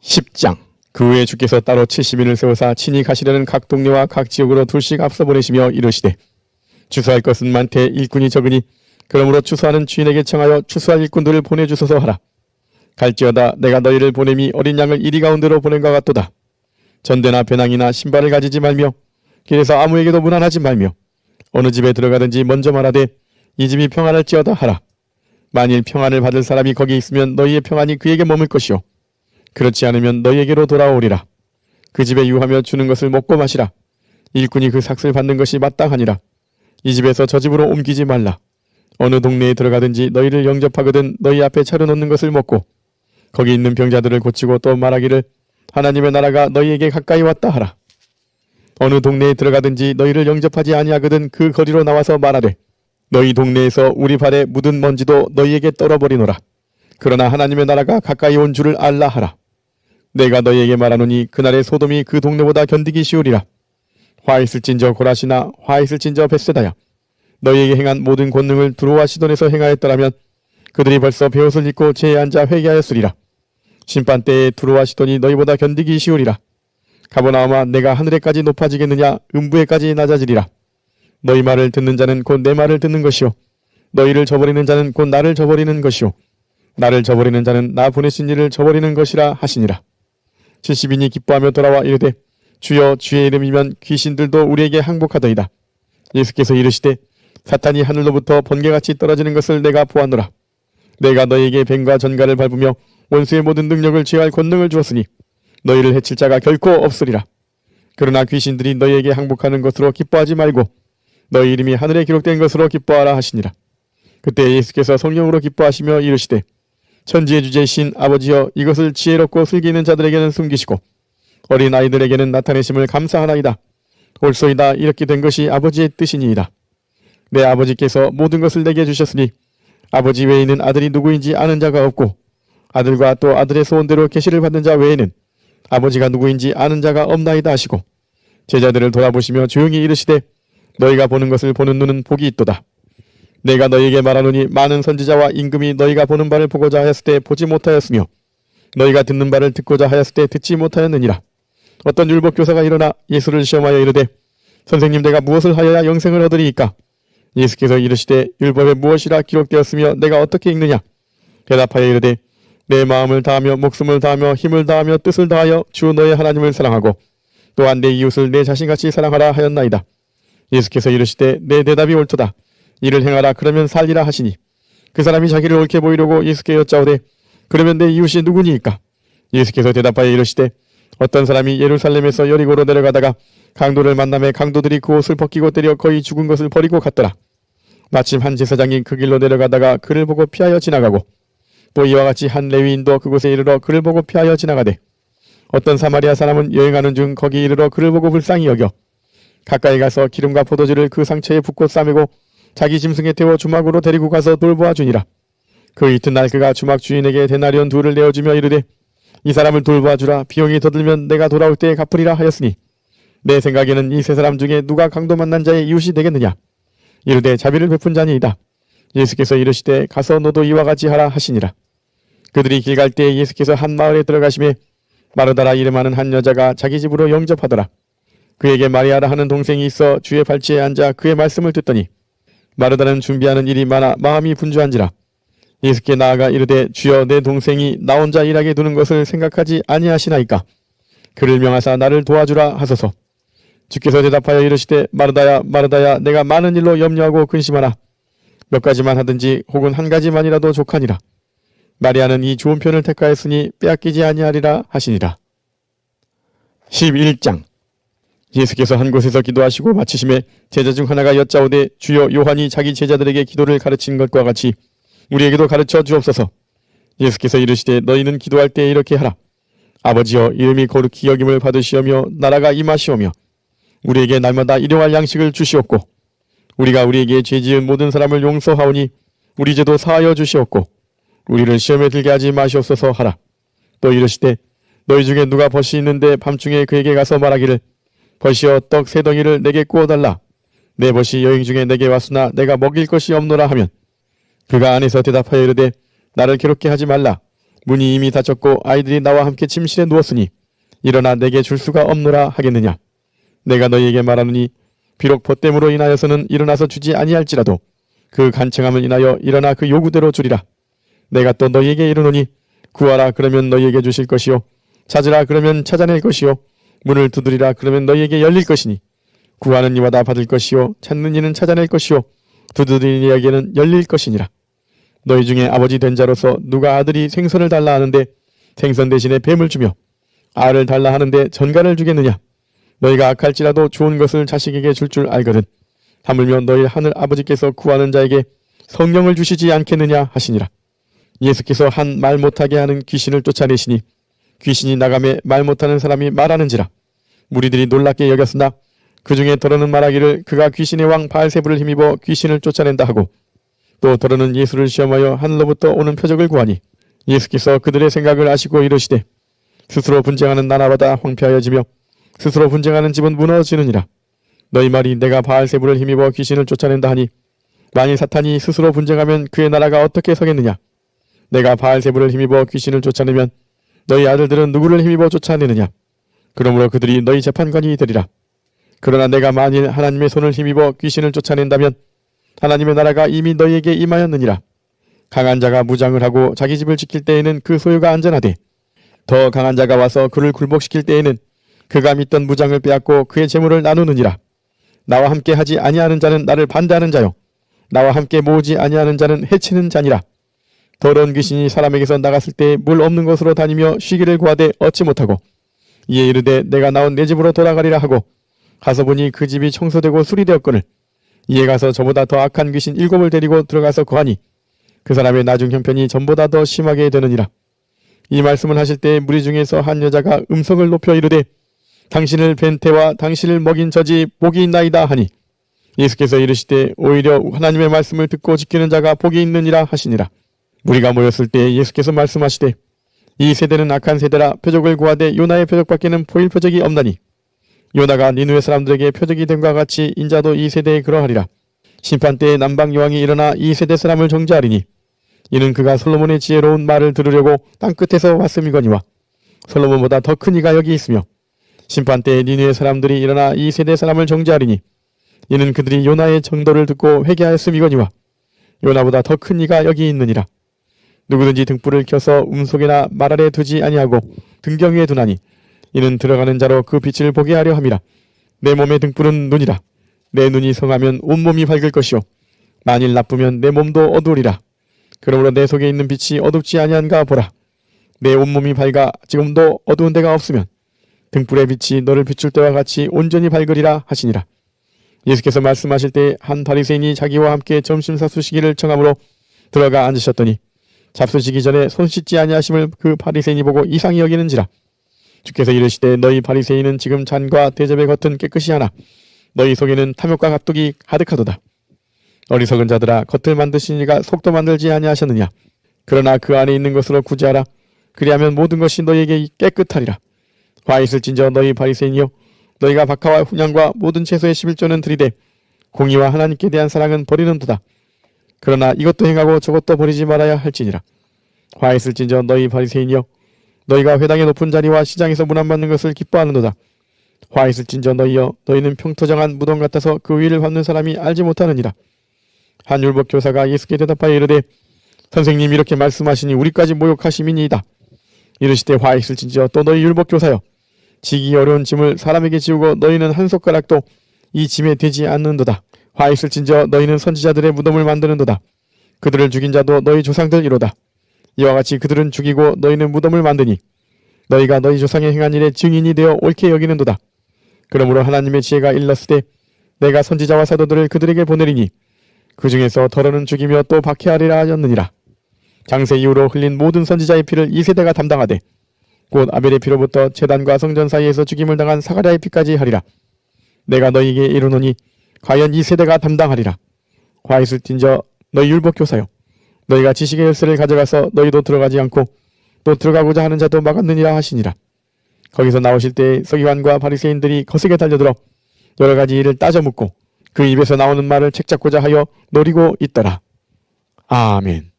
10장. 그 후에 주께서 따로 70인을 세우사 친히 가시려는 각 동네와 각 지역으로 둘씩 앞서 보내시며 이르시되, 추수할 것은 많되 일꾼이 적으니 그러므로 추수하는 주인에게 청하여 추수할 일꾼들을 보내주소서 하라. 갈지어다 내가 너희를 보냄이 어린 양을 이리 가운데로 보낸 것 같도다. 전대나 배낭이나 신발을 가지지 말며 길에서 아무에게도 무난하지 말며 어느 집에 들어가든지 먼저 말하되 이 집이 평안할지어다 하라. 만일 평안을 받을 사람이 거기 있으면 너희의 평안이 그에게 머물 것이요 그렇지 않으면 너희에게로 돌아오리라. 그 집에 유하며 주는 것을 먹고 마시라. 일꾼이 그 삭슬 받는 것이 마땅하니라. 이 집에서 저 집으로 옮기지 말라. 어느 동네에 들어가든지 너희를 영접하거든 너희 앞에 차려놓는 것을 먹고 거기 있는 병자들을 고치고 또 말하기를 하나님의 나라가 너희에게 가까이 왔다 하라. 어느 동네에 들어가든지 너희를 영접하지 아니하거든 그 거리로 나와서 말하되 너희 동네에서 우리 발에 묻은 먼지도 너희에게 떨어버리노라. 그러나 하나님의 나라가 가까이 온 줄을 알라 하라. 내가 너희에게 말하노니 그날의 소돔이 그 동네보다 견디기 쉬우리라. 화있을진저 고라시나 화있을진저 벳세다야. 너희에게 행한 모든 권능을 두로와 시돈에서 행하였더라면 그들이 벌써 베옷을 입고 제에 앉아 회개하였으리라. 심판때에 두로와 시돈이 너희보다 견디기 쉬우리라. 가버나움아 내가 하늘에까지 높아지겠느냐 음부에까지 낮아지리라. 너희 말을 듣는 자는 곧 내 말을 듣는 것이요 너희를 저버리는 자는 곧 나를 저버리는 것이요 나를 저버리는 자는 나 보내신 이를 저버리는 것이라 하시니라. 70인이 기뻐하며 돌아와 이르되 주여 주의 이름이면 귀신들도 우리에게 항복하더이다. 예수께서 이르시되 사탄이 하늘로부터 번개같이 떨어지는 것을 내가 보았노라. 내가 너희에게 뱀과 전갈을 밟으며 원수의 모든 능력을 취할 권능을 주었으니 너희를 해칠 자가 결코 없으리라. 그러나 귀신들이 너희에게 항복하는 것으로 기뻐하지 말고 너희 이름이 하늘에 기록된 것으로 기뻐하라 하시니라. 그때 예수께서 성령으로 기뻐하시며 이르시되 천지의 주제이신 아버지여 이것을 지혜롭고 슬기 있는 자들에게는 숨기시고 어린 아이들에게는 나타내심을 감사하나이다. 옳소이다. 이렇게 된 것이 아버지의 뜻이니이다. 내 아버지께서 모든 것을 내게 주셨으니 아버지 외에는 아들이 누구인지 아는 자가 없고 아들과 또 아들의 소원대로 계시를 받는 자 외에는 아버지가 누구인지 아는 자가 없나이다 하시고 제자들을 돌아보시며 조용히 이르시되 너희가 보는 것을 보는 눈은 복이 있도다. 내가 너희에게 말하노니 많은 선지자와 임금이 너희가 보는 바를 보고자 하였을 때 보지 못하였으며 너희가 듣는 바를 듣고자 하였을 때 듣지 못하였느니라. 어떤 율법교사가 일어나 예수를 시험하여 이르되 선생님 내가 무엇을 하여야 영생을 얻으리이까? 예수께서 이르시되 율법에 무엇이라 기록되었으며 내가 어떻게 읽느냐? 대답하여 이르되 내 마음을 다하며 목숨을 다하며 힘을 다하며 뜻을 다하여 주 너의 하나님을 사랑하고 또한 내 이웃을 내 자신같이 사랑하라 하였나이다. 예수께서 이르시되 내 대답이 옳도다. 이를 행하라 그러면 살리라 하시니 그 사람이 자기를 옳게 보이려고 예수께 여짜오되 그러면 내 이웃이 누구니이까? 예수께서 대답하여 이르시되 어떤 사람이 예루살렘에서 여리고로 내려가다가 강도를 만남에 강도들이 그 옷을 벗기고 때려 거의 죽은 것을 버리고 갔더라. 마침 한 제사장이 그 길로 내려가다가 그를 보고 피하여 지나가고 또 이와 같이 한 레위인도 그곳에 이르러 그를 보고 피하여 지나가되 어떤 사마리아 사람은 여행하는 중 거기 이르러 그를 보고 불쌍히 여겨 가까이 가서 기름과 포도주를 그 상처에 붓고 싸매고 자기 짐승에 태워 주막으로 데리고 가서 돌보아 주니라. 그 이튿날 그가 주막 주인에게 데나리온 2를 내어주며 이르되 이 사람을 돌보아 주라. 비용이 더 들면 내가 돌아올 때에 갚으리라 하였으니 내 생각에는 이 세 사람 중에 누가 강도 만난 자의 이웃이 되겠느냐? 이르되 자비를 베푼 자니이다. 예수께서 이르시되 가서 너도 이와 같이 하라 하시니라. 그들이 길 갈 때에 예수께서 한 마을에 들어가심에 마르다라 이름하는 한 여자가 자기 집으로 영접하더라. 그에게 마리아라 하는 동생이 있어 주의 발치에 앉아 그의 말씀을 듣더니 마르다는 준비하는 일이 많아 마음이 분주한지라. 예수께 나아가 이르되 주여 내 동생이 나 혼자 일하게 두는 것을 생각하지 아니하시나이까? 그를 명하사 나를 도와주라 하소서. 주께서 대답하여 이르시되 마르다야 마르다야 내가 많은 일로 염려하고 근심하나 몇 가지만 하든지 혹은 한 가지만이라도 족하니라. 마리아는 이 좋은 편을 택하였으니 빼앗기지 아니하리라 하시니라. 11장. 예수께서 한 곳에서 기도하시고 마치심에 제자 중 하나가 여짜오되 주여 요한이 자기 제자들에게 기도를 가르친 것과 같이 우리에게도 가르쳐 주옵소서. 예수께서 이르시되 너희는 기도할 때 이렇게 하라. 아버지여 이름이 거룩히 여김을 받으시오며 나라가 임하시오며 우리에게 날마다 일용할 양식을 주시옵고 우리가 우리에게 죄지은 모든 사람을 용서하오니 우리 죄도 사하여 주시옵고 우리를 시험에 들게 하지 마시옵소서 하라. 또 이르시되 너희 중에 누가 벗이 있는데 밤중에 그에게 가서 말하기를 벗이여 떡 3덩이를 내게 구워달라. 내 벗이 여행 중에 내게 왔으나 내가 먹일 것이 없노라 하면 그가 안에서 대답하여 이르되 나를 괴롭게 하지 말라. 문이 이미 닫혔고 아이들이 나와 함께 침실에 누웠으니 일어나 내게 줄 수가 없노라 하겠느냐. 내가 너희에게 말하노니 비록 벗됨으로 인하여서는 일어나서 주지 아니할지라도 그 간청함을 인하여 일어나 그 요구대로 주리라. 내가 또 너희에게 이르노니 구하라 그러면 너희에게 주실 것이요 찾으라 그러면 찾아낼 것이요 문을 두드리라 그러면 너희에게 열릴 것이니 구하는 이마다 받을 것이요 찾는 이는 찾아낼 것이요 두드리는 이에게는 열릴 것이니라. 너희 중에 아버지 된 자로서 누가 아들이 생선을 달라 하는데 생선 대신에 뱀을 주며 알을 달라 하는데 전갈을 주겠느냐. 너희가 악할지라도 좋은 것을 자식에게 줄 줄 알거든 하물며 너희 하늘 아버지께서 구하는 자에게 성령을 주시지 않겠느냐 하시니라. 예수께서 한 말 못하게 하는 귀신을 쫓아내시니 귀신이 나가매 말 못하는 사람이 말하는지라. 무리들이 놀랍게 여겼으나 그 중에 더러는 말하기를 그가 귀신의 왕 바알세불을 힘입어 귀신을 쫓아낸다 하고 또 더러는 예수를 시험하여 하늘로부터 오는 표적을 구하니 예수께서 그들의 생각을 아시고 이르시되 스스로 분쟁하는 나라마다 황폐하여지며 스스로 분쟁하는 집은 무너지느니라. 너희 말이 내가 바알세불을 힘입어 귀신을 쫓아낸다 하니 만일 사탄이 스스로 분쟁하면 그의 나라가 어떻게 서겠느냐. 내가 바알세불을 힘입어 귀신을 쫓아내면 너희 아들들은 누구를 힘입어 쫓아내느냐. 그러므로 그들이 너희 재판관이 되리라. 그러나 내가 만일 하나님의 손을 힘입어 귀신을 쫓아낸다면 하나님의 나라가 이미 너희에게 임하였느니라. 강한 자가 무장을 하고 자기 집을 지킬 때에는 그 소유가 안전하되 더 강한 자가 와서 그를 굴복시킬 때에는 그가 믿던 무장을 빼앗고 그의 재물을 나누느니라. 나와 함께 하지 아니하는 자는 나를 반대하는 자요 나와 함께 모으지 아니하는 자는 해치는 자니라. 더러운 귀신이 사람에게서 나갔을 때 물 없는 곳으로 다니며 쉬기를 구하되 얻지 못하고 이에 이르되 내가 나온 내 집으로 돌아가리라 하고 가서 보니 그 집이 청소되고 수리되었거늘 이에 가서 저보다 더 악한 귀신 7을 데리고 들어가서 거하니 그 사람의 나중 형편이 전보다 더 심하게 되느니라. 이 말씀을 하실 때 무리 중에서 한 여자가 음성을 높여 이르되 당신을 뵌 태와 당신을 먹인 저지 복이 있나이다 하니 예수께서 이르시되 오히려 하나님의 말씀을 듣고 지키는 자가 복이 있느니라 하시니라. 무리가 모였을 때 예수께서 말씀하시되 이 세대는 악한 세대라 표적을 구하되 요나의 표적밖에는 보일 표적이 없나니 요나가 니느웨 사람들에게 표적이 됨과 같이 인자도 이 세대에 그러하리라. 심판 때에 남방 여왕이 일어나 이 세대 사람을 정죄하리니 이는 그가 솔로몬의 지혜로운 말을 들으려고 땅끝에서 왔음이거니와 솔로몬보다 더 큰 이가 여기 있으며 심판 때에 니느웨 사람들이 일어나 이 세대 사람을 정죄하리니 이는 그들이 요나의 정도를 듣고 회개하였음이거니와 요나보다 더 큰 이가 여기 있느니라. 누구든지 등불을 켜서 음속에나 말 아래 두지 아니하고 등경 위에 두나니 이는 들어가는 자로 그 빛을 보게 하려 함이라. 내 몸의 등불은 눈이라. 내 눈이 성하면 온몸이 밝을 것이요 만일 나쁘면 내 몸도 어두우리라. 그러므로 내 속에 있는 빛이 어둡지 아니한가 보라. 내 온몸이 밝아 지금도 어두운 데가 없으면 등불의 빛이 너를 비출 때와 같이 온전히 밝으리라 하시니라. 예수께서 말씀하실 때 한 바리새인이 자기와 함께 점심 사수시기를 청함으로 들어가 앉으셨더니 잡수시기 전에 손 씻지 아니하심을 그 바리새인이 보고 이상히 여기는지라. 주께서 이르시되 너희 바리새인은 지금 잔과 대접의 겉은 깨끗이 하나 너희 속에는 탐욕과 갑독이 가득하도다. 어리석은 자들아 겉을 만드신 이가 속도 만들지 아니하셨느냐. 그러나 그 안에 있는 것으로 구제하라. 그리하면 모든 것이 너희에게 깨끗하리라. 화 있을진저 너희 바리새인이여 너희가 박하와 훈양과 모든 채소의 11조는 들이되 공의와 하나님께 대한 사랑은 버리는도다. 그러나 이것도 행하고 저것도 버리지 말아야 할지니라. 화 있을진저 너희 바리새인이여 너희가 회당의 높은 자리와 시장에서 문안받는 것을 기뻐하는도다. 화 있을진저 너희여 너희는 평토정한 무덤 같아서 그 위를 밟는 사람이 알지 못하느니라. 한 율법 교사가 예수께 대답하여 이르되 선생님 이렇게 말씀하시니 우리까지 모욕하심이니이다. 이르시되 화 있을진저 또 너희 율법 교사여 지기 어려운 짐을 사람에게 지우고 너희는 한 손가락도 이 짐에 대지 않는도다. 화 있을진저 너희는 선지자들의 무덤을 만드는도다. 그들을 죽인 자도 너희 조상들이로다. 이와 같이 그들은 죽이고 너희는 무덤을 만드니 너희가 너희 조상의 행한 일의 증인이 되어 옳게 여기는도다. 그러므로 하나님의 지혜가 일렀으되 내가 선지자와 사도들을 그들에게 보내리니 그 중에서 더러는 죽이며 또 박해하리라 하였느니라. 장세 이후로 흘린 모든 선지자의 피를 이 세대가 담당하되 곧 아벨의 피로부터 제단과 성전 사이에서 죽임을 당한 사가랴의 피까지 하리라. 내가 너희에게 이르노니 과연 이 세대가 담당하리라. 화 있을진저 너희 율법 교사여 너희가 지식의 열쇠를 가져가서 너희도 들어가지 않고 또 들어가고자 하는 자도 막았느니라 하시니라. 거기서 나오실 때 서기관과 바리새인들이 거세게 달려들어 여러 가지 일을 따져 묻고 그 입에서 나오는 말을 책잡고자 하여 노리고 있더라. 아멘.